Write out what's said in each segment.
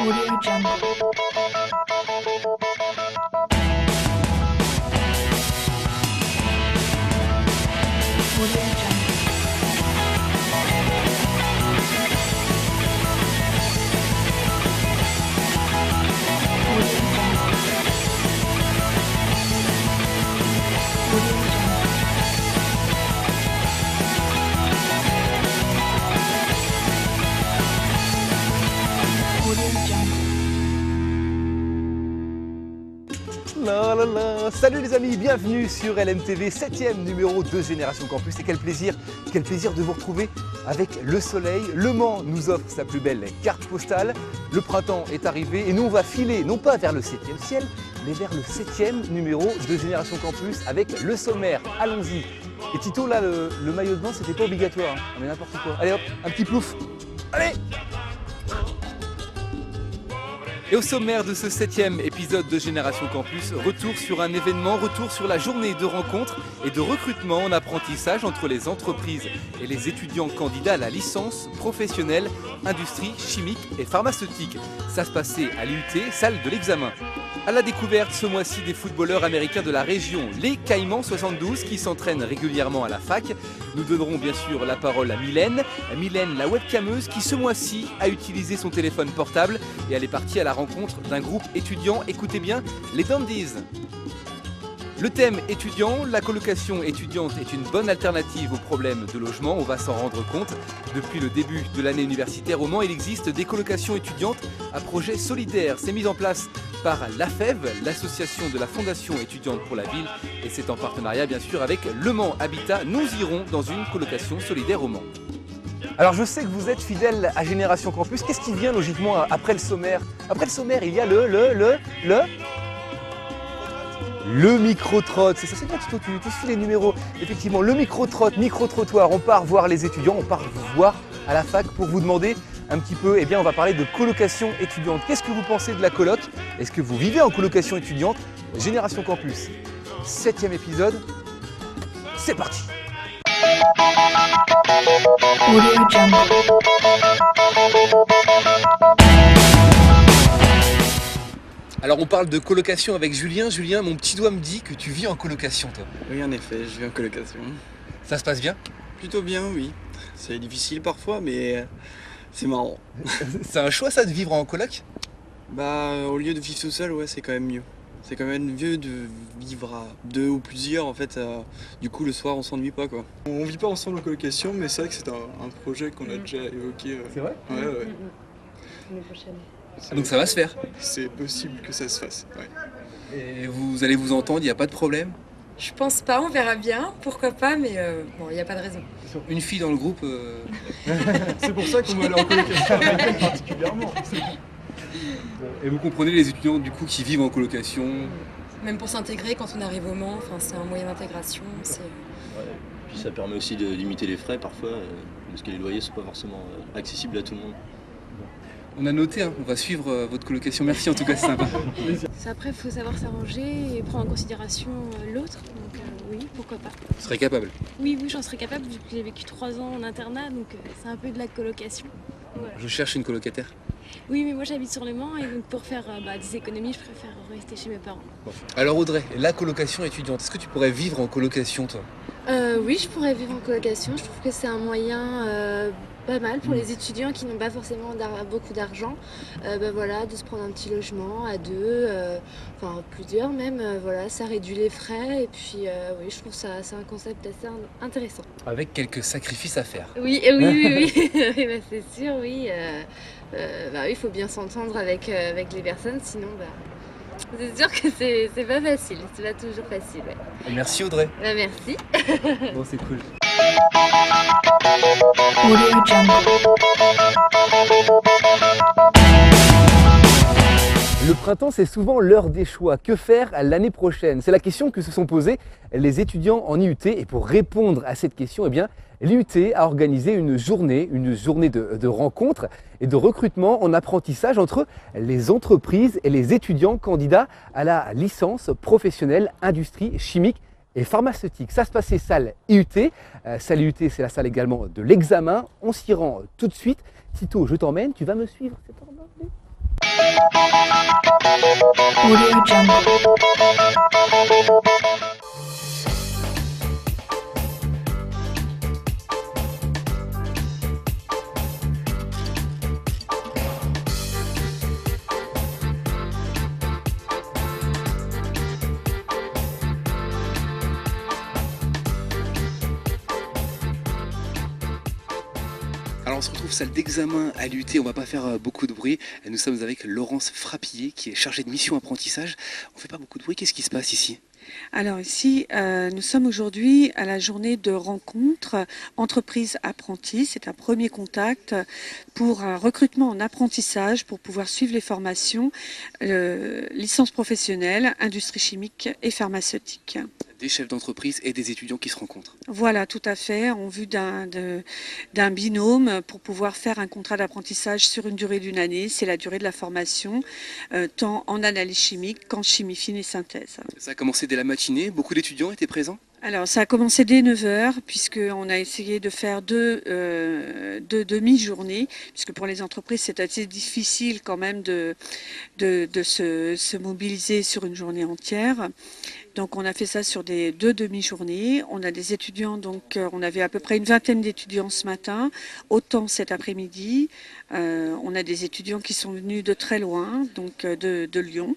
Audio Jungle. Audio Jungle. Audio Jungle. Audio Jungle. Audio Jungle. La la la. Salut les amis, bienvenue sur LMTV, 7e numéro de Génération Campus. Et quel plaisir de vous retrouver avec le soleil. Le Mans nous offre sa plus belle carte postale. Le printemps est arrivé et nous on va filer non pas vers le 7e ciel, mais vers le 7e numéro de Génération Campus avec le sommaire. Allons-y. Et Tito, là, le maillot de bain, c'était pas obligatoire, hein. On met n'importe quoi. Allez hop, un petit plouf. Allez! Et au sommaire de ce 7e épisode de Génération Campus, retour sur un événement, retour sur la journée de rencontres et de recrutement en apprentissage entre les entreprises et les étudiants candidats à la licence professionnelle industrie chimique et pharmaceutique. Ça se passait à l'IUT, salle de l'examen. À la découverte ce mois-ci des footballeurs américains de la région, les Caïmans 72 qui s'entraînent régulièrement à la fac. Nous donnerons bien sûr la parole à Mylène, la webcameuse qui ce mois-ci a utilisé son téléphone portable et elle est partie à la rencontre d'un groupe étudiant, écoutez bien, les Dandies. Le thème étudiant, la colocation étudiante est une bonne alternative aux problèmes de logement, on va s'en rendre compte. Depuis le début de l'année universitaire au Mans, il existe des colocations étudiantes à projet solidaire. C'est mis en place par l'AFEV, l'association de la Fondation étudiante pour la ville, et c'est en partenariat bien sûr avec Le Mans Habitat. Nous irons dans une colocation solidaire au Mans. Alors je sais que vous êtes fidèle à Génération Campus, qu'est-ce qui vient logiquement après le sommaire? Après le sommaire, il y a le micro-trotte, c'est ça, c'est bien Tito, tu suis les numéros. Effectivement, le micro-trotte, micro-trottoir, on part voir les étudiants, on part vous voir à la fac pour vous demander un petit peu, eh bien on va parler de colocation étudiante. Qu'est-ce que vous pensez de la coloc? Est-ce que vous vivez en colocation étudiante? Génération Campus, 7e épisode, c'est parti! Audio Jungle. Alors on parle de colocation avec Julien. Julien, mon petit doigt me dit que tu vis en colocation toi. Oui, en effet, je vis en colocation. Ça se passe bien? Plutôt bien, oui. C'est difficile parfois, mais c'est marrant. C'est un choix ça de vivre en coloc? Bah, au lieu de vivre tout seul, ouais, c'est quand même mieux. C'est quand même mieux de vivre à deux ou plusieurs, en fait. Du coup, le soir, on s'ennuie pas, quoi. On vit pas ensemble en colocation, mais c'est vrai que c'est un projet qu'on a déjà évoqué. C'est vrai? Ouais. L'année prochaine. Donc ça va se faire? C'est possible que ça se fasse, ouais. Et vous allez vous entendre, il n'y a pas de problème? Je pense pas, on verra bien, pourquoi pas, mais bon, il n'y a pas de raison. Une fille dans le groupe... C'est pour ça qu'on va aller en colocation avec elle particulièrement. Et vous comprenez les étudiants du coup qui vivent en colocation? Même pour s'intégrer quand on arrive au Mans, c'est un moyen d'intégration. Puis ça permet aussi de limiter les frais parfois, parce que les loyers ne sont pas forcément accessibles à tout le monde. On a noté, hein, on va suivre votre colocation. Merci en tout cas, c'est sympa. Après, il faut savoir s'arranger et prendre en considération l'autre. Donc oui, pourquoi pas. Vous serez capable? Oui, j'en serais capable vu que j'ai vécu 3 ans en internat, donc c'est un peu de la colocation. Voilà. Je cherche une colocataire. Oui, mais moi j'habite sur le Mans et donc pour faire des économies, je préfère rester chez mes parents. Bon. Alors Audrey, la colocation étudiante, est-ce que tu pourrais vivre en colocation toi? Oui, je pourrais vivre en colocation. Je trouve que c'est un moyen pas mal pour les étudiants qui n'ont pas forcément beaucoup d'argent. Voilà, de se prendre un petit logement à deux, enfin plusieurs même. Voilà, ça réduit les frais et puis oui, je trouve ça c'est un concept assez intéressant. Avec quelques sacrifices à faire. Oui, oui. Oui, c'est sûr, oui. Oui, il faut bien s'entendre avec les personnes, sinon c'est sûr que c'est pas facile, c'est pas toujours facile. Ouais. Merci Audrey. Merci. Bon, c'est cool. Audio Jungle. Le printemps, c'est souvent l'heure des choix. Que faire l'année prochaine? C'est la question que se sont posées les étudiants en IUT. Et pour répondre à cette question, eh bien, l'IUT a organisé une journée de rencontres et de recrutement en apprentissage entre les entreprises et les étudiants candidats à la licence professionnelle industrie chimique et pharmaceutique. Ça se passait salle IUT. Salle IUT, c'est la salle également de l'examen. On s'y rend tout de suite. Tito, je t'emmène. Tu vas me suivre, c'est ordre. Audio Jungle. Alors on se retrouve salle d'examen à l'UT, on va pas faire beaucoup de bruit. Nous sommes avec Laurence Frappillier qui est chargée de mission apprentissage. On fait pas beaucoup de bruit, qu'est-ce qui se passe ici? Alors ici, nous sommes aujourd'hui à la journée de rencontre entreprise-apprenti. C'est un premier contact pour un recrutement en apprentissage pour pouvoir suivre les formations licence professionnelle, industrie chimique et pharmaceutique. Des chefs d'entreprise et des étudiants qui se rencontrent. Voilà, tout à fait, en vue d'un binôme pour pouvoir faire un contrat d'apprentissage sur une durée d'1 année. C'est la durée de la formation, tant en analyse chimique qu'en chimie fine et synthèse. Ça a commencé dès la matinée, beaucoup d'étudiants étaient présents? Alors, ça a commencé dès 9 h, puisqu'on a essayé de faire deux demi-journées, puisque pour les entreprises, c'est assez difficile quand même de se mobiliser sur une journée entière. Donc, on a fait ça sur deux demi-journées. On a des étudiants, donc on avait à peu près une vingtaine d'étudiants ce matin, autant cet après-midi. On a des étudiants qui sont venus de très loin, donc de Lyon,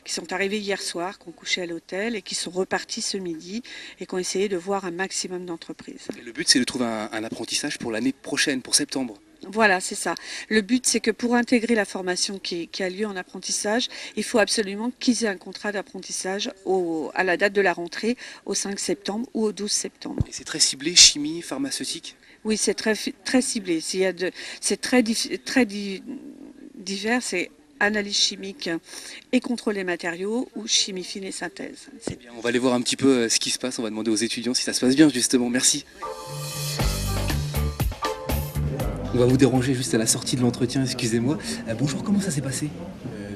qui sont arrivés hier soir, qui ont couché à l'hôtel et qui sont repartis ce midi et qui ont essayé de voir un maximum d'entreprises. Le but, c'est de trouver un apprentissage pour l'année prochaine, pour septembre. Voilà, c'est ça. Le but, c'est que pour intégrer la formation qui a lieu en apprentissage, il faut absolument qu'ils aient un contrat d'apprentissage à la date de la rentrée, au 5 septembre ou au 12 septembre. Et c'est très ciblé, chimie, pharmaceutique? Oui, c'est très ciblé. C'est très divers, c'est analyse chimique et contrôle des matériaux ou chimie fine et synthèse. Eh bien, on va aller voir un petit peu ce qui se passe, on va demander aux étudiants si ça se passe bien justement, merci. On va vous déranger juste à la sortie de l'entretien, excusez-moi. Bonjour, comment ça s'est passé?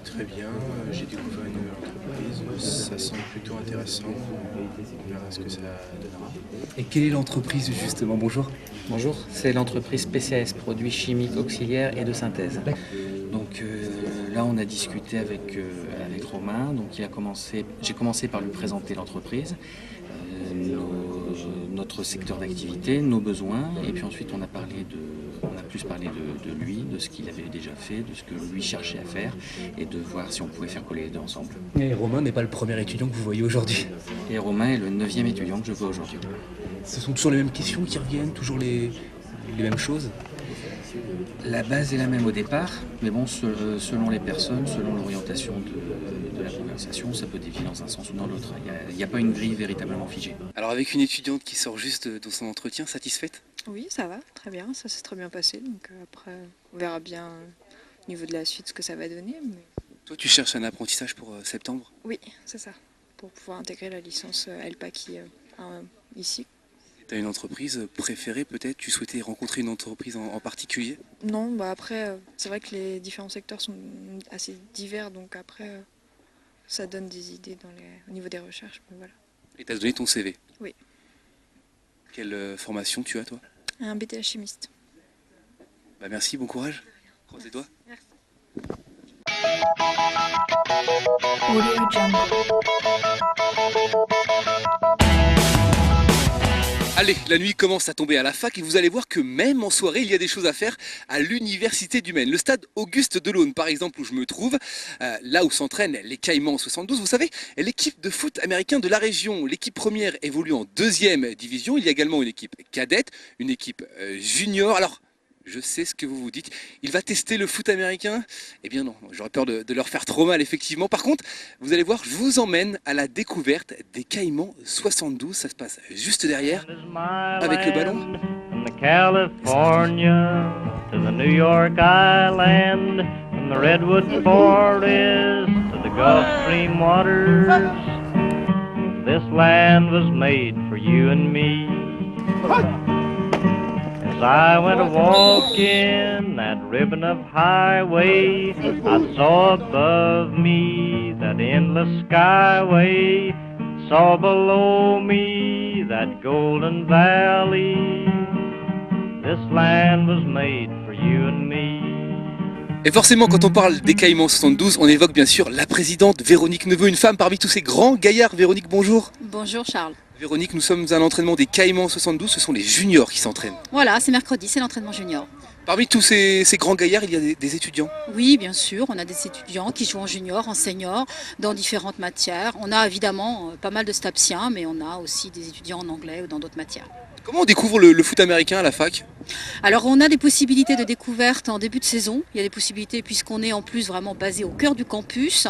Très bien, j'ai découvert une nouvelle entreprise, ça semble plutôt intéressant. On verra ce que ça donnera. Et quelle est l'entreprise justement? Bonjour. Bonjour, c'est l'entreprise PCS, produits chimiques auxiliaires et de synthèse. Donc là, on a discuté avec Romain. Donc j'ai commencé par lui présenter l'entreprise, notre secteur d'activité, nos besoins, et puis ensuite on a plus parlé de lui, de ce qu'il avait déjà fait, de ce que lui cherchait à faire, et de voir si on pouvait faire coller les deux ensemble. Et Romain n'est pas le premier étudiant que vous voyez aujourd'hui? Et Romain est le 9e étudiant que je vois aujourd'hui. Ce sont toujours les mêmes questions qui reviennent, toujours les mêmes choses? La base est la même au départ, mais bon, selon les personnes, selon l'orientation de la conversation, ça peut dévier dans un sens ou dans l'autre. Il n'y a pas une grille véritablement figée. Alors avec une étudiante qui sort juste de son entretien, satisfaite? Oui, ça va, très bien, ça s'est très bien passé. Donc après, on verra bien au niveau de la suite ce que ça va donner. Mais... Toi, tu cherches un apprentissage pour septembre? Oui, c'est ça, pour pouvoir intégrer la licence ELPA ici. Tu as une entreprise préférée peut-être? Tu souhaitais rencontrer une entreprise en particulier? Non, bah après, c'est vrai que les différents secteurs sont assez divers, donc après, ça donne des idées au niveau des recherches. Mais voilà. Et tu as donné ton CV? Oui. Quelle formation tu as toi? Un BTS chimiste. Bah merci, bon courage. Croise les doigts. Merci. Audio Jungle. Allez, la nuit commence à tomber à la fac et vous allez voir que même en soirée, il y a des choses à faire à l'université du Maine. Le stade Auguste Delaune, par exemple, où je me trouve, là où s'entraînent les Caïmans 72, vous savez, l'équipe de foot américain de la région. L'équipe première évolue en 2e division. Il y a également une équipe cadette, une équipe junior. Alors, je sais ce que vous vous dites. Il va tester le foot américain? Eh bien non, j'aurais peur de leur faire trop mal, effectivement. Par contre, vous allez voir, je vous emmène à la découverte des Caïmans 72. Ça se passe juste derrière, avec le ballon. From the California to the New York Island, from the Redwood Forest to the Gulf Stream waters, this land was made for you and me. As I went a-walking that ribbon of highway, I saw above me that endless skyway, saw below me that golden valley. This land was made for you and me. Et forcément, quand on parle des Caïmans 72, on évoque bien sûr la présidente Véronique Neveu, une femme parmi tous ces grands gaillards. Véronique, bonjour. Bonjour Charles. Véronique, nous sommes à l'entraînement des Caïmans 72, ce sont les juniors qui s'entraînent. Voilà, c'est mercredi, c'est l'entraînement junior. Parmi tous ces grands gaillards, il y a des étudiants. Oui, bien sûr, on a des étudiants qui jouent en junior, en senior, dans différentes matières. On a évidemment pas mal de stapsiens, mais on a aussi des étudiants en anglais ou dans d'autres matières. Comment on découvre le foot américain à la fac ? Alors on a des possibilités de découverte en début de saison. Il y a des possibilités puisqu'on est en plus vraiment basé au cœur du campus.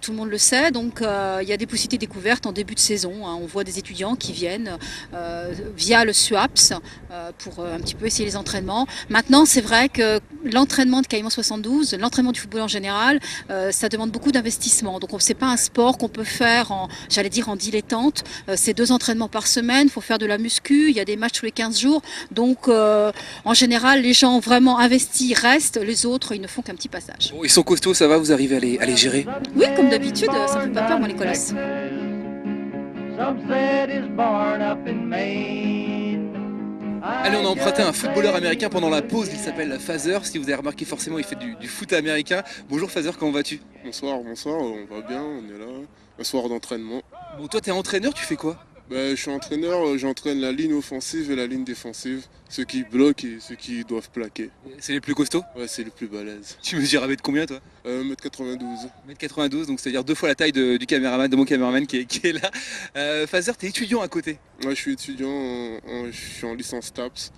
Tout le monde le sait. Donc il y a des possibilités de découverte en début de saison. On voit des étudiants qui viennent via le SUAPS pour un petit peu essayer les entraînements. Maintenant c'est vrai que l'entraînement de Caïmans 72, l'entraînement du football en général, ça demande beaucoup d'investissement. Donc c'est pas un sport qu'on peut faire en dilettante. C'est 2 entraînements par semaine. Il faut faire de la muscu. Il y a des matchs tous les 15 jours. Donc en général, les gens vraiment investis restent, les autres, ils ne font qu'un petit passage. Bon, ils sont costauds, ça va, vous arrivez à les gérer ? Oui, comme d'habitude, ça ne fait pas peur, moi, les colosses. Allez, on a emprunté un footballeur américain pendant la pause, il s'appelle Fazer. Si vous avez remarqué, forcément, il fait du foot américain. Bonjour Fazer, comment vas-tu ? Bonsoir, on va bien, on est là. Un soir d'entraînement. Bon, toi, t'es entraîneur, tu fais quoi ? Je suis entraîneur, j'entraîne la ligne offensive et la ligne défensive, ceux qui bloquent et ceux qui doivent plaquer. C'est les plus costauds ? Ouais, c'est les plus balèzes. Tu mesures à mètre combien toi ? 1m92. 1m92, donc c'est-à-dire 2 fois la taille de mon caméraman qui est là. Fazer, t'es étudiant à côté ? Ouais, je suis étudiant, je suis en licence TAPS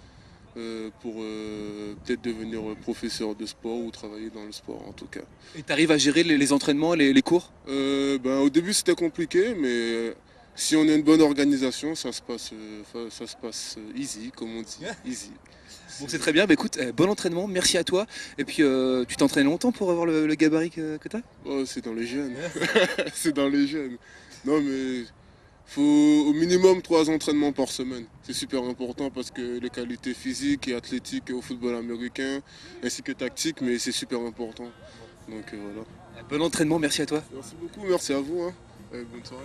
pour peut-être devenir professeur de sport ou travailler dans le sport en tout cas. Et t'arrives à gérer les entraînements, les cours ? Au début c'était compliqué, mais si on a une bonne organisation, ça se passe easy, comme on dit, easy. Bon, c'est très bien, écoute, bon entraînement, merci à toi. Et puis, tu t'entraînes longtemps pour avoir le gabarit que t'as ? Oh, c'est dans les gènes, c'est dans les gènes. Non mais, faut au minimum 3 entraînements par semaine. C'est super important parce que les qualités physiques et athlétiques au football américain, ainsi que tactiques, mais c'est super important. Donc voilà. Bon entraînement, merci à toi. Merci beaucoup, merci à vous. Bonne soirée.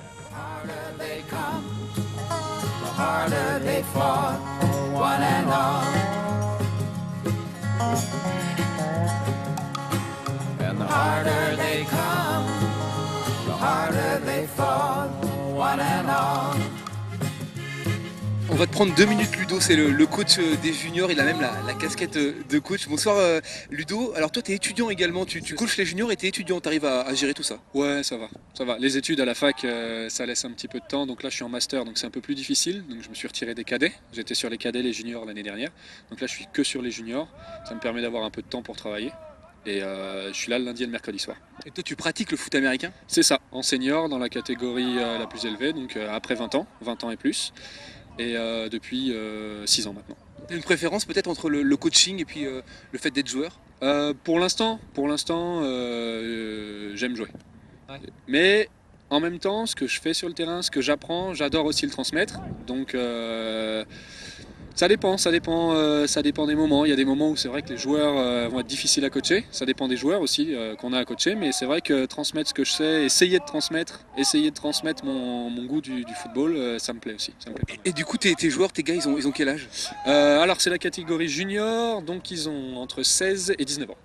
On va te prendre 2 minutes Ludo, c'est le coach des juniors, il a même la casquette de coach. Bonsoir Ludo, alors toi tu es étudiant également, tu coaches les juniors et tu es étudiant, tu arrives à gérer tout ça ? Ouais, ça va. Les études à la fac, ça laisse un petit peu de temps, donc là je suis en master, donc c'est un peu plus difficile, donc je me suis retiré des cadets. J'étais sur les cadets, les juniors l'année dernière, donc là je suis que sur les juniors, ça me permet d'avoir un peu de temps pour travailler. Et je suis là le lundi et le mercredi soir. Et toi tu pratiques le foot américain ? C'est ça, en senior dans la catégorie la plus élevée, donc après 20 ans et plus. Et depuis 6 ans maintenant. Tu as une préférence peut-être entre le coaching et puis le fait d'être joueur ? Pour l'instant, j'aime jouer. Ouais. Mais en même temps, ce que je fais sur le terrain, ce que j'apprends, j'adore aussi le transmettre. Donc ça dépend des moments. Il y a des moments où c'est vrai que les joueurs vont être difficiles à coacher. Ça dépend des joueurs aussi qu'on a à coacher. Mais c'est vrai que transmettre ce que je sais, essayer de transmettre mon goût du football, ça me plaît aussi. Et du coup, tes joueurs, tes gars, ils ont quel âge ? Alors c'est la catégorie junior, donc ils ont entre 16 et 19 ans.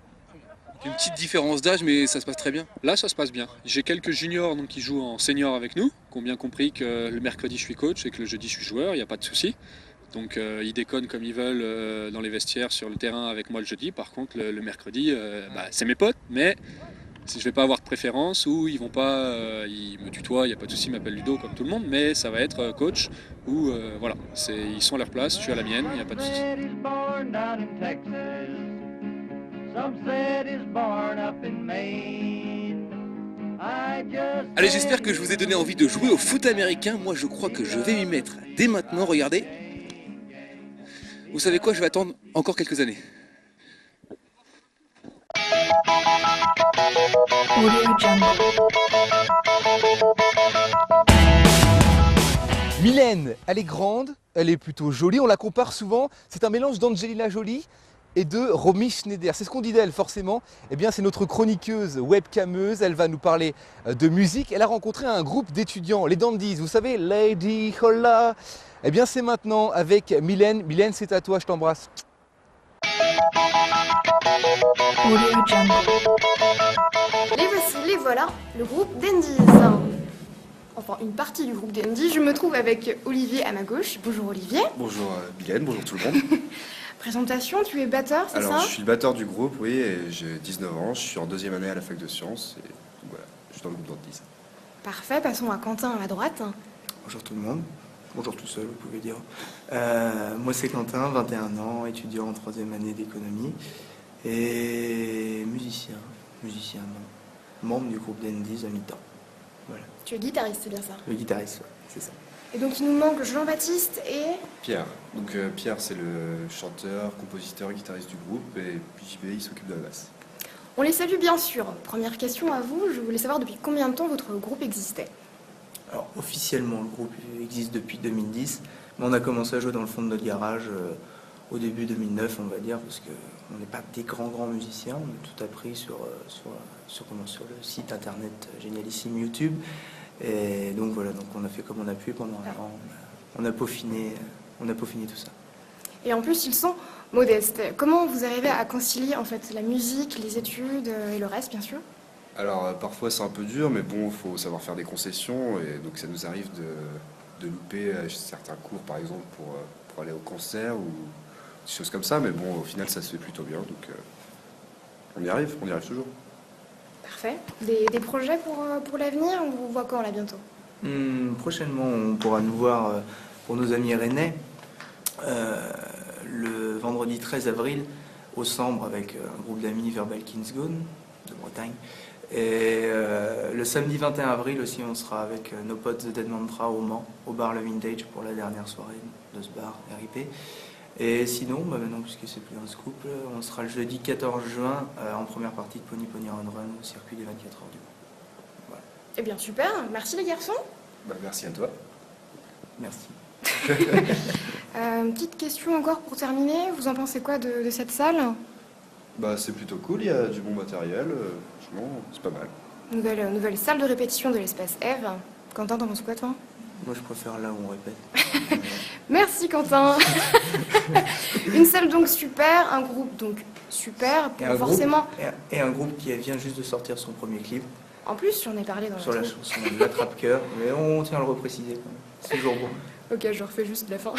Une petite différence d'âge, mais ça se passe très bien. Là, ça se passe bien. J'ai quelques juniors donc, qui jouent en senior avec nous, qui ont bien compris que le mercredi je suis coach et que le jeudi je suis joueur, il n'y a pas de souci. Donc ils déconnent comme ils veulent dans les vestiaires sur le terrain avec moi le jeudi. Par contre le mercredi, c'est mes potes, mais je vais pas avoir de préférence ou ils vont pas, ils me tutoient, il n'y a pas de souci, ils m'appellent Ludo comme tout le monde, mais ça va être coach ou voilà, ils sont à leur place, je suis à la mienne, il n'y a pas de souci. Allez, j'espère que je vous ai donné envie de jouer au foot américain. Moi je crois que je vais m'y mettre dès maintenant, regardez. Vous savez quoi, je vais attendre encore quelques années. Mylène, elle est grande, elle est plutôt jolie, on la compare souvent, c'est un mélange d'Angelina Jolie et de Romy Schneider. C'est ce qu'on dit d'elle forcément. Eh bien, c'est notre chroniqueuse webcameuse. Elle va nous parler de musique. Elle a rencontré un groupe d'étudiants, les Dandies. Vous savez, Lady Holla. Eh bien, c'est maintenant avec Mylène. Mylène, c'est à toi, je t'embrasse. Audio Jungle. Les voici, les voilà, le groupe Dandies. Enfin, une partie du groupe Dandies. Je me trouve avec Olivier à ma gauche. Bonjour Olivier. Bonjour Mylène, bonjour tout le monde. Présentation, tu es batteur, c'est ça? Alors, je suis le batteur du groupe, oui, et j'ai 19 ans. Je suis en 2e année à la fac de sciences. Et donc voilà, je suis dans le groupe Dandies. Parfait, passons à Quentin à ma droite. Bonjour tout le monde. Bonjour tout seul, vous pouvez dire. Moi, c'est Quentin, 21 ans, étudiant en 3e année d'économie. Et musicien, non. Membre du groupe Dandies à mi-temps. Voilà. Tu es guitariste, c'est bien ça? Le guitariste, ouais, c'est ça. Et donc il nous manque Jean-Baptiste et... Pierre. Donc Pierre, c'est le chanteur, compositeur, guitariste du groupe. Et puis JB, il s'occupe de la basse. On les salue bien sûr. Première question à vous, je voulais savoir depuis combien de temps votre groupe existait? Alors, officiellement, le groupe existe depuis 2010. Mais on a commencé à jouer dans le fond de notre garage au début 2009, on va dire, parce qu'on n'est pas des grands musiciens. On a tout appris sur le site internet génialissime YouTube. Et donc voilà, donc on a fait comme on a pu pendant un an. On a peaufiné tout ça. Et en plus, ils sont modestes. Comment vous arrivez à concilier en fait la musique, les études et le reste, bien sûr? Alors parfois c'est un peu dur, mais bon, il faut savoir faire des concessions. Et donc ça nous arrive de louper certains cours, par exemple, pour aller au concert ou des choses comme ça. Mais bon, au final, ça se fait plutôt bien. Donc on y arrive toujours. Parfait. Des projets pour l'avenir? On vous voit quand là bientôt? Prochainement, on pourra nous voir pour nos amis rennais le vendredi 13 avril au Sambre avec un groupe d'amis Verbal Kingsgone de Bretagne. Et le samedi 21 avril aussi, on sera avec nos potes The Dead Mantra au Mans, au bar Le Vintage pour la dernière soirée de ce bar RIP. Et sinon, maintenant, puisque c'est plus un scoop, on sera le jeudi 14 juin en première partie de Pony Pony Run Run au circuit des 24 heures du Mans. Voilà. Eh bien super, merci les garçons. Merci à toi. Merci. Petite question encore pour terminer, vous en pensez quoi de cette salle? C'est plutôt cool, il y a du bon matériel, franchement, c'est pas mal. Nouvelle salle de répétition de l'espace Eve. Quentin, t'en penses quoi toi? Moi je préfère là où on répète. Merci Quentin. Une salle donc super, un groupe donc super, forcément. Et un groupe qui vient juste de sortir son premier clip. En plus, j'en ai parlé dans sur la chanson L'Attrape-Cœur, mais on tient à le repréciser quand même. C'est toujours bon. Ok, je refais juste la fin.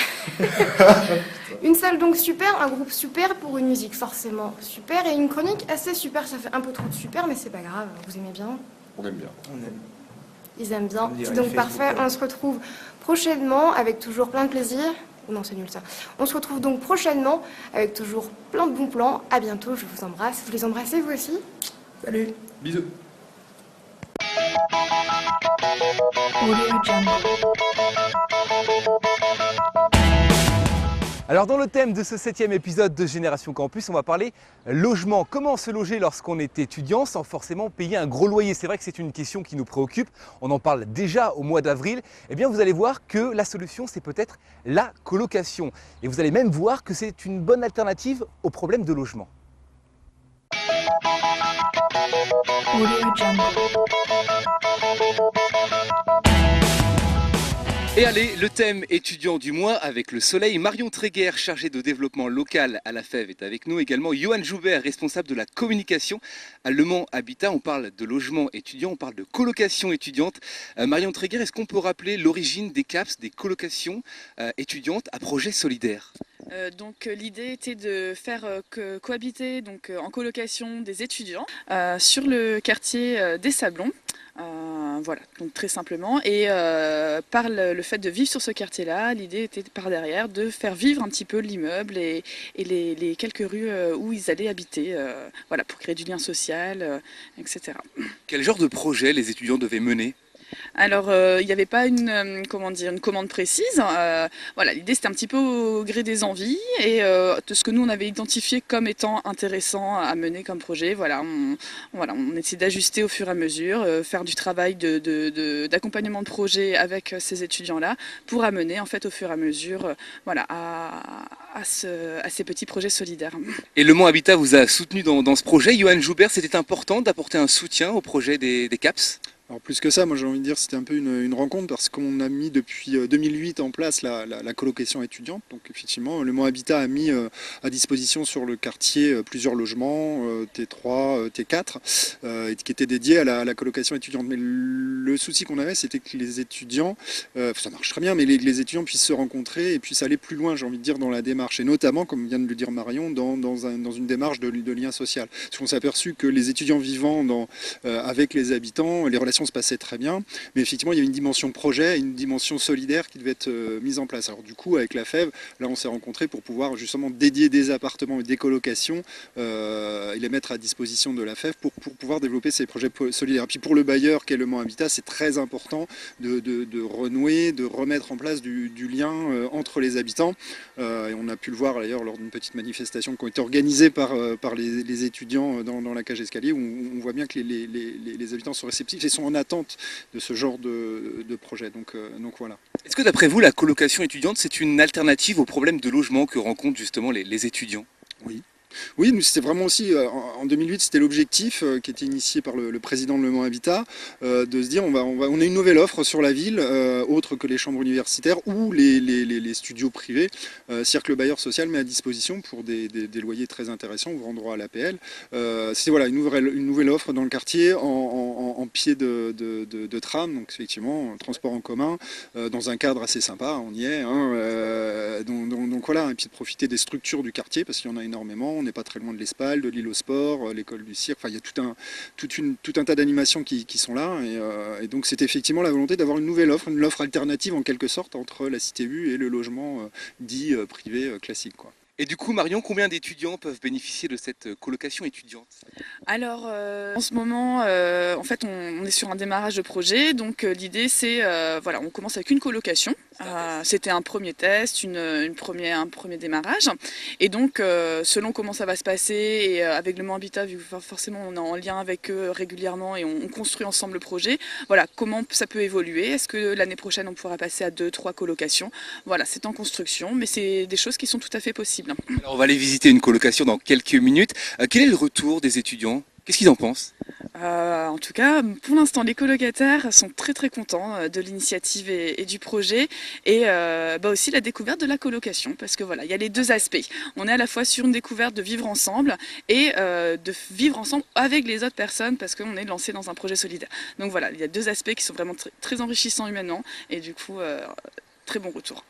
Une salle donc super, un groupe super pour une musique forcément super et une chronique assez super. Ça fait un peu trop de super, mais c'est pas grave. Vous aimez bien? On aime bien. On aime. Ils aiment bien. C'est donc parfait. On se retrouve prochainement avec toujours plein de plaisir. Oh non, c'est nul ça. On se retrouve donc prochainement avec toujours plein de bons plans. À bientôt, je vous embrasse. Vous les embrassez vous aussi? Salut. Bisous. Audio Jungle. Alors dans le thème de ce 7e épisode de Génération Campus, on va parler logement. Comment se loger lorsqu'on est étudiant sans forcément payer un gros loyer? C'est vrai que c'est une question qui nous préoccupe. On en parle déjà au mois d'avril. Eh bien vous allez voir que la solution c'est peut-être la colocation. Et vous allez même voir que c'est une bonne alternative au problème de logement. Audio Jungle. Et allez, le thème étudiant du mois avec le soleil. Marion Tréguer, chargée de développement local à la FEV, est avec nous. Également Johan Joubert, responsable de la communication à Le Mans Habitat. On parle de logement étudiant, on parle de colocation étudiante. Marion Tréguer, est-ce qu'on peut rappeler l'origine des CAPS, des colocations étudiantes à projet solidaire? Donc l'idée était de faire cohabiter en colocation des étudiants sur le quartier des Sablons. Voilà, donc très simplement. Et par le fait de vivre sur ce quartier-là, l'idée était par derrière de faire vivre un petit peu l'immeuble et les quelques rues où ils allaient habiter, voilà, pour créer du lien social, etc. Quel genre de projet les étudiants devaient mener? Alors, il n'y avait pas une commande précise. Voilà, l'idée c'était un petit peu au gré des envies et de ce que nous on avait identifié comme étant intéressant à mener comme projet. Voilà, on essaie d'ajuster au fur et à mesure, faire du travail d'accompagnement de projet avec ces étudiants-là pour amener en fait au fur et à mesure, voilà, à ces petits projets solidaires. Et Le Mans Habitat vous a soutenu dans ce projet. Johan Joubert, c'était important d'apporter un soutien au projet des CAPS? Alors plus que ça, moi j'ai envie de dire c'était un peu une rencontre parce qu'on a mis depuis 2008 en place la colocation étudiante. Donc effectivement, Le Mans Habitat a mis à disposition sur le quartier plusieurs logements, T3, T4, qui étaient dédiés à la colocation étudiante. Mais le souci qu'on avait, c'était que les étudiants, ça marche très bien, mais les étudiants puissent se rencontrer et puissent aller plus loin, j'ai envie de dire, dans la démarche. Et notamment, comme vient de le dire Marion, dans une démarche de lien social. Parce qu'on s'est aperçu que les étudiants vivant avec les habitants, les relations se passait très bien, mais effectivement il y avait une dimension projet, une dimension solidaire qui devait être mise en place. Alors du coup avec la FEV, là on s'est rencontrés pour pouvoir justement dédier des appartements et des colocations et les mettre à disposition de la FEV pour pouvoir développer ces projets solidaires. Et puis pour le bailleur qu'est Le Mans Habitat, c'est très important de renouer, de remettre en place du lien entre les habitants. Et on a pu le voir d'ailleurs lors d'une petite manifestation qui a été organisée par les étudiants dans la cage escalier, où on voit bien que les habitants sont réceptifs et sont en attente de ce genre de projet. Donc voilà. Est-ce que d'après vous, la colocation étudiante, c'est une alternative au problème de logement que rencontrent justement les étudiants? Oui. Oui, nous c'était vraiment aussi, en 2008, c'était l'objectif qui était initié par le président de Le Mans Habitat, de se dire on a une nouvelle offre sur la ville, autre que les chambres universitaires ou les studios privés. C'est-à-dire que le bailleur social met à disposition pour des loyers très intéressants, ouvrant droit à l'APL. C'était voilà, une nouvelle offre dans le quartier en pied de tram, donc effectivement, transport en commun, dans un cadre assez sympa, on y est. Donc voilà, et puis de profiter des structures du quartier, parce qu'il y en a énormément. On n'est pas très loin de l'Espal, de l'île au sport, l'école du cirque. Enfin, il y a tout un tas d'animations qui sont là. Et donc, c'est effectivement la volonté d'avoir une nouvelle offre, une offre alternative en quelque sorte entre la cité vue et le logement dit privé classique, quoi. Et du coup, Marion, combien d'étudiants peuvent bénéficier de cette colocation étudiante? Alors, en ce moment, en fait, on est sur un démarrage de projet. Donc, l'idée, c'est, voilà, on commence avec une colocation. C'était un premier test, un premier démarrage. Et donc, selon comment ça va se passer, et avec Le Mans Habitat, vu que forcément, on est en lien avec eux régulièrement et on construit ensemble le projet, voilà, comment ça peut évoluer. Est-ce que l'année prochaine, on pourra passer à 2-3 colocations? Voilà, c'est en construction, mais c'est des choses qui sont tout à fait possibles. Alors, on va aller visiter une colocation dans quelques minutes. Quel est le retour des étudiants? Qu'est-ce qu'ils en pensent? En tout cas, pour l'instant, les colocataires sont très très contents de l'initiative et du projet, et aussi la découverte de la colocation, parce que voilà, il y a les deux aspects. On est à la fois sur une découverte de vivre ensemble et de vivre ensemble avec les autres personnes, parce qu'on est lancé dans un projet solidaire. Donc voilà, il y a deux aspects qui sont vraiment très enrichissants humainement, et du coup, très bon retour.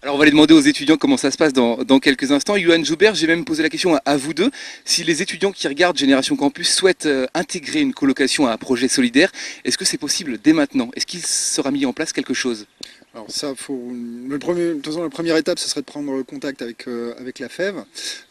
Alors on va aller demander aux étudiants comment ça se passe dans quelques instants. Johan Joubert, j'ai même posé la question à vous deux. Si les étudiants qui regardent Génération Campus souhaitent intégrer une colocation à un projet solidaire, est-ce que c'est possible dès maintenant? Est-ce qu'il sera mis en place quelque chose? Alors ça, de toute façon, la première étape, ce serait de prendre contact avec la FEV.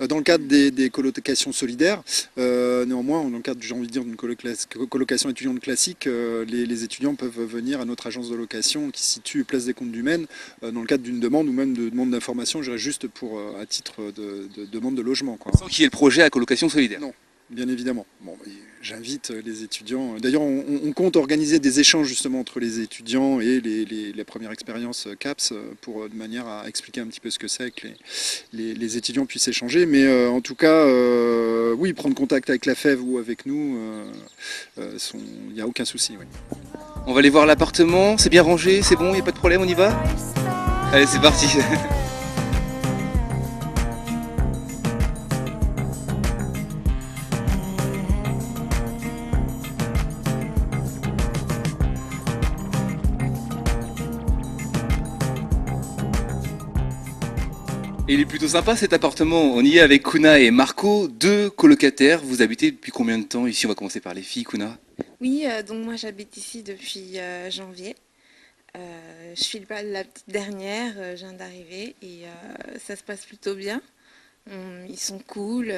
Dans le cadre des colocations solidaires, néanmoins, dans le cadre, j'ai envie de dire, d'une colocation étudiante classique, les étudiants peuvent venir à notre agence de location qui se situe place des Comptes du Maine, dans le cadre d'une demande ou même de demande d'information, je dirais juste à titre de demande de logement, quoi. Sans qu'il y ait le projet à colocation solidaire? Non. Bien évidemment. Bon, j'invite les étudiants. D'ailleurs, on compte organiser des échanges justement entre les étudiants et les premières expériences CAPS de manière à expliquer un petit peu ce que c'est, que les étudiants puissent échanger. Mais en tout cas, oui, prendre contact avec la FEV ou avec nous, il n'y a aucun souci. Oui. On va aller voir l'appartement. C'est bien rangé, c'est bon, il n'y a pas de problème, on y va? Allez, c'est parti. Il est plutôt sympa cet appartement, on y est avec Kuna et Marco, deux colocataires. Vous habitez depuis combien de temps ici? On va commencer par les filles, Kuna. Oui, donc moi j'habite ici depuis janvier. Je suis la petite dernière, je viens d'arriver et ça se passe plutôt bien. Ils sont cool,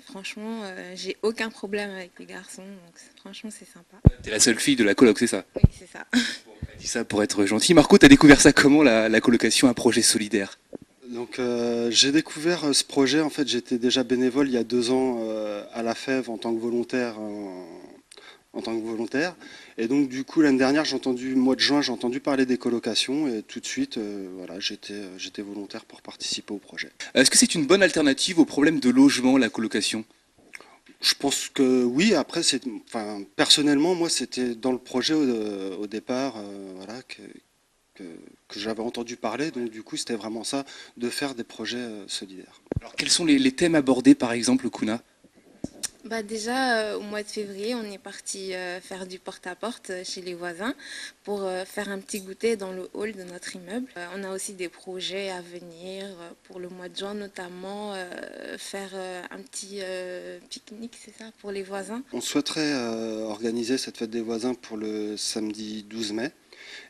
franchement j'ai aucun problème avec les garçons, donc franchement c'est sympa. T'es la seule fille de la coloc, c'est ça? Oui, c'est ça. Je dis ça pour être gentil. Marco, t'as découvert ça comment, la colocation, un projet solidaire? Donc j'ai découvert ce projet, en fait j'étais déjà bénévole il y a 2 ans à la FEV en tant que volontaire en tant que volontaire. Et donc du coup l'année dernière, le mois de juin, j'ai entendu parler des colocations et tout de suite, voilà, j'étais volontaire pour participer au projet. Est-ce que c'est une bonne alternative au problème de logement, la colocation? Je pense que oui. Après, personnellement, moi, c'était dans le projet au départ, voilà, que j'avais entendu parler. Donc du coup, c'était vraiment ça, de faire des projets solidaires. Alors, quels sont les thèmes abordés, par exemple, Kouna? Bah déjà, au mois de février, on est parti faire du porte-à-porte chez les voisins pour faire un petit goûter dans le hall de notre immeuble. On a aussi des projets à venir pour le mois de juin, notamment faire un petit pique-nique, c'est ça, pour les voisins. On souhaiterait organiser cette fête des voisins pour le samedi 12 mai.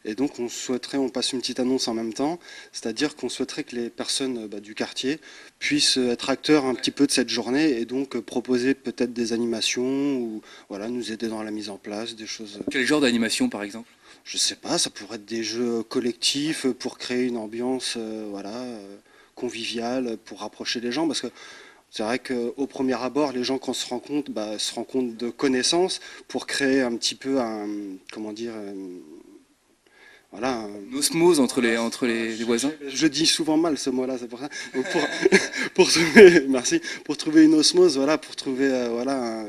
Et donc on passe une petite annonce en même temps, c'est-à-dire qu'on souhaiterait que les personnes du quartier puissent être acteurs un petit peu de cette journée et donc proposer peut-être des animations ou voilà, nous aider dans la mise en place, des choses. Quel genre d'animation par exemple? Je sais pas, ça pourrait être des jeux collectifs pour créer une ambiance conviviale, pour rapprocher les gens, parce que c'est vrai qu'au premier abord, les gens, quand se rencontrent de connaissances pour créer un petit peu voilà, une osmose entre les voisins. Je dis souvent mal ce mot-là, c'est pour ça. Donc pour trouver une osmose, voilà, pour trouver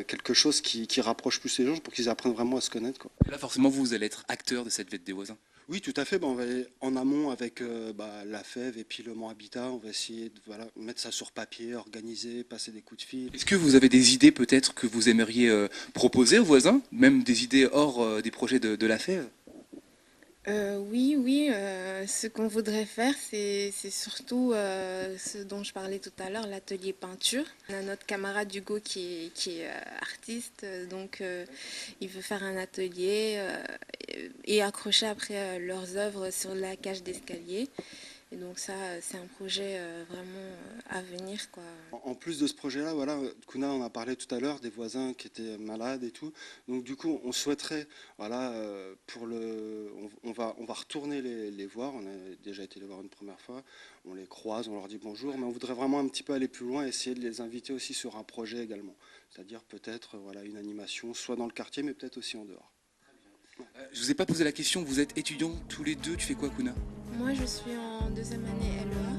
quelque chose qui rapproche plus les gens, pour qu'ils apprennent vraiment à se connaître, quoi. Et là, forcément, vous allez être acteur de cette fête des voisins. Oui, tout à fait. On va aller en amont avec la FEV et puis le Mans Habitat. On va essayer de mettre ça sur papier, organiser, passer des coups de fil. Est-ce que vous avez des idées peut-être que vous aimeriez proposer aux voisins, même des idées hors des projets de la FEV? Oui, ce qu'on voudrait faire, c'est surtout ce dont je parlais tout à l'heure, l'atelier peinture. On a notre camarade Hugo qui est artiste, donc il veut faire un atelier et accrocher après leurs œuvres sur la cage d'escalier. Et donc ça, c'est un projet vraiment à venir, quoi. En plus de ce projet-là, voilà, Kouna en a parlé tout à l'heure, des voisins qui étaient malades et tout. Donc du coup, on souhaiterait, voilà, on va retourner les voir. On a déjà été les voir une première fois. On les croise, on leur dit bonjour, mais on voudrait vraiment un petit peu aller plus loin, essayer de les inviter aussi sur un projet également. C'est-à-dire peut-être une animation, soit dans le quartier, mais peut-être aussi en dehors. Je vous ai pas posé la question, vous êtes étudiants tous les deux, tu fais quoi, Kouna? Moi, je suis en deuxième année LEA.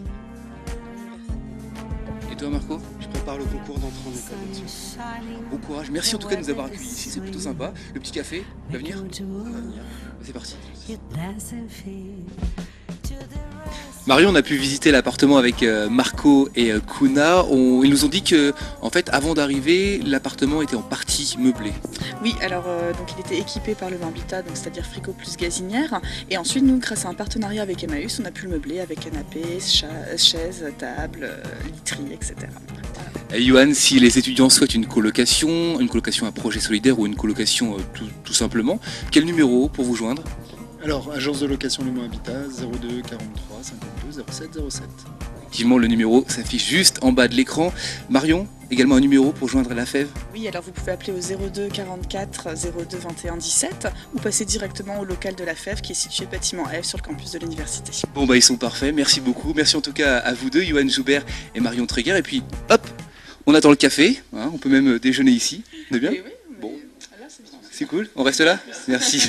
Et toi, Marco? Je prépare le concours d'entrée en école de médecine. Bon courage, merci en tout cas de nous avoir accueillis ici, c'est plutôt sympa. Le petit café, va venir? C'est parti. Marion, on a pu visiter l'appartement avec Marco et Kouna. Ils nous ont dit que, en fait, avant d'arriver, l'appartement était en partie meublé. Oui, alors donc il était équipé par le Mans Habitat, donc c'est-à-dire frigo plus gazinière. Et ensuite, nous, grâce à un partenariat avec Emmaüs, on a pu le meubler avec canapé, chaises, table, literie, etc. Et Johan, si les étudiants souhaitent une colocation à projet solidaire ou une colocation tout simplement, quel numéro pour vous joindre? Alors, agence de location Le Mans Habitat, 02 43 52 07 07. Effectivement, le numéro s'affiche juste en bas de l'écran. Marion, également un numéro pour joindre la FEV? Oui, alors vous pouvez appeler au 02 44 02 21 17 ou passer directement au local de la FEV qui est situé bâtiment F sur le campus de l'université. Bon, ils sont parfaits, merci beaucoup. Merci en tout cas à vous deux, Johan Joubert et Marion Tréguer. Et puis, hop, on attend le café, hein, on peut même déjeuner ici. On est bien? Oui, bon, c'est cool, on reste là? Merci.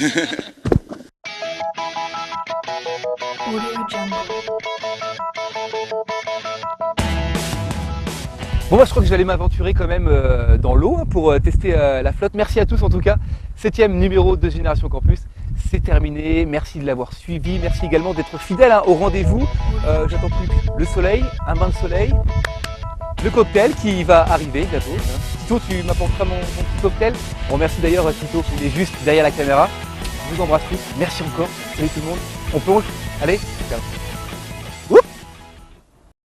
Bon, moi je crois que j'allais m'aventurer quand même dans l'eau pour tester la flotte. Merci à tous en tout cas. 7e numéro de Génération Campus, c'est terminé. Merci de l'avoir suivi. Merci également d'être fidèle au rendez-vous. J'attends plus le soleil, un bain de soleil, le cocktail qui va arriver bientôt. Tito, tu m'apporteras mon petit cocktail. Bon, merci d'ailleurs Tito qui est juste derrière la caméra. Je vous embrasse tous. Merci encore. Salut tout le monde. On plonge. Allez, ciao.